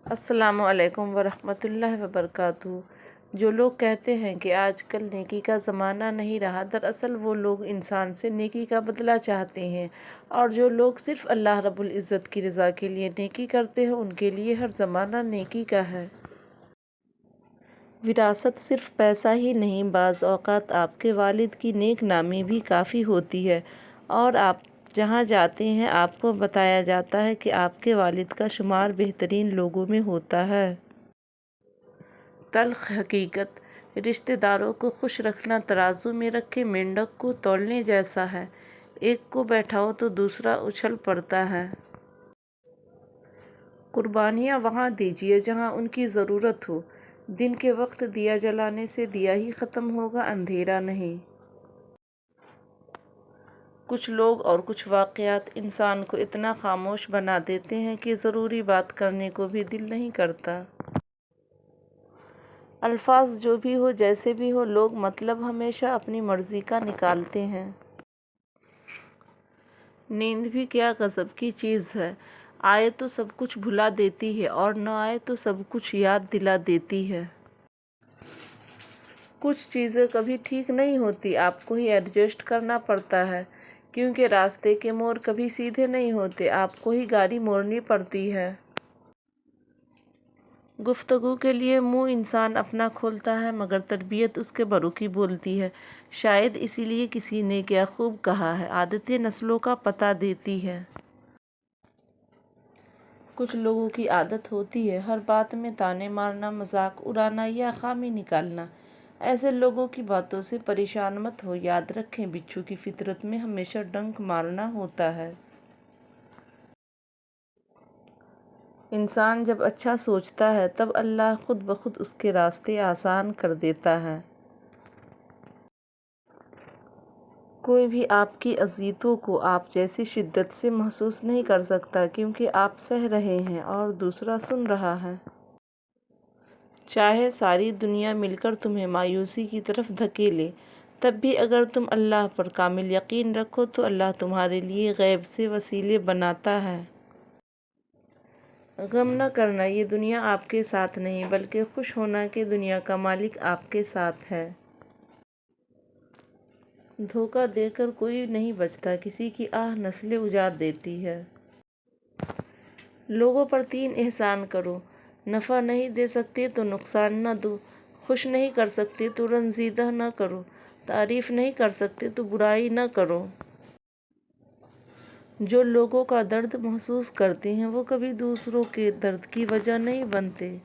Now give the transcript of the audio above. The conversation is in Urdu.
السلام علیکم ورحمۃ اللہ وبرکاتہ۔ جو لوگ کہتے ہیں کہ آج کل نیکی کا زمانہ نہیں رہا، دراصل وہ لوگ انسان سے نیکی کا بدلہ چاہتے ہیں، اور جو لوگ صرف اللہ رب العزت کی رضا کے لیے نیکی کرتے ہیں ان کے لیے ہر زمانہ نیکی کا ہے۔ وراثت صرف پیسہ ہی نہیں، بعض اوقات آپ کے والد کی نیک نامی بھی کافی ہوتی ہے، اور آپ جہاں جاتے ہیں آپ کو بتایا جاتا ہے کہ آپ کے والد کا شمار بہترین لوگوں میں ہوتا ہے۔ تلخ حقیقت، رشتہ داروں کو خوش رکھنا ترازو میں رکھے مینڈک کو تولنے جیسا ہے، ایک کو بیٹھاؤ تو دوسرا اچھل پڑتا ہے۔ قربانیاں وہاں دیجیے جہاں ان کی ضرورت ہو، دن کے وقت دیا جلانے سے دیا ہی ختم ہوگا، اندھیرا نہیں۔ کچھ لوگ اور کچھ واقعات انسان کو اتنا خاموش بنا دیتے ہیں کہ ضروری بات کرنے کو بھی دل نہیں کرتا۔ الفاظ جو بھی ہو، جیسے بھی ہو، لوگ مطلب ہمیشہ اپنی مرضی کا نکالتے ہیں۔ نیند بھی کیا غضب کی چیز ہے، آئے تو سب کچھ بھلا دیتی ہے اور نہ آئے تو سب کچھ یاد دلا دیتی ہے۔ کچھ چیزیں کبھی ٹھیک نہیں ہوتی، آپ کو ہی ایڈجسٹ کرنا پڑتا ہے، کیونکہ راستے کے موڑ کبھی سیدھے نہیں ہوتے، آپ کو ہی گاڑی موڑنی پڑتی ہے۔ گفتگو کے لیے منہ انسان اپنا کھولتا ہے مگر تربیت اس کے بروں کی بولتی ہے، شاید اسی لیے کسی نے کیا خوب کہا ہے، عادتیں نسلوں کا پتہ دیتی ہے۔ کچھ لوگوں کی عادت ہوتی ہے ہر بات میں طعنے مارنا، مذاق اڑانا یا خامی نکالنا۔ ایسے لوگوں کی باتوں سے پریشان مت ہو، یاد رکھیں بچھو کی فطرت میں ہمیشہ ڈنک مارنا ہوتا ہے۔ انسان جب اچھا سوچتا ہے تب اللہ خود بخود اس کے راستے آسان کر دیتا ہے۔ کوئی بھی آپ کی اذیتوں کو آپ جیسی شدت سے محسوس نہیں کر سکتا، کیونکہ آپ سہ رہے ہیں اور دوسرا سن رہا ہے۔ چاہے ساری دنیا مل کر تمہیں مایوسی کی طرف دھکیلے، تب بھی اگر تم اللہ پر کامل یقین رکھو تو اللہ تمہارے لیے غیب سے وسیلے بناتا ہے۔ غم نہ کرنا، یہ دنیا آپ کے ساتھ نہیں بلکہ خوش ہونا کہ دنیا کا مالک آپ کے ساتھ ہے۔ دھوکہ دے کر کوئی نہیں بچتا، کسی کی آہ نسلیں اجاڑ دیتی ہے۔ لوگوں پر 3 احسان کرو، نفع نہیں دے سکتے تو نقصان نہ دو، خوش نہیں کر سکتے تو رنجیدہ نہ کرو، تعریف نہیں کر سکتے تو برائی نہ کرو۔ جو لوگوں کا درد محسوس کرتے ہیں وہ کبھی دوسروں کے درد کی وجہ نہیں بنتے۔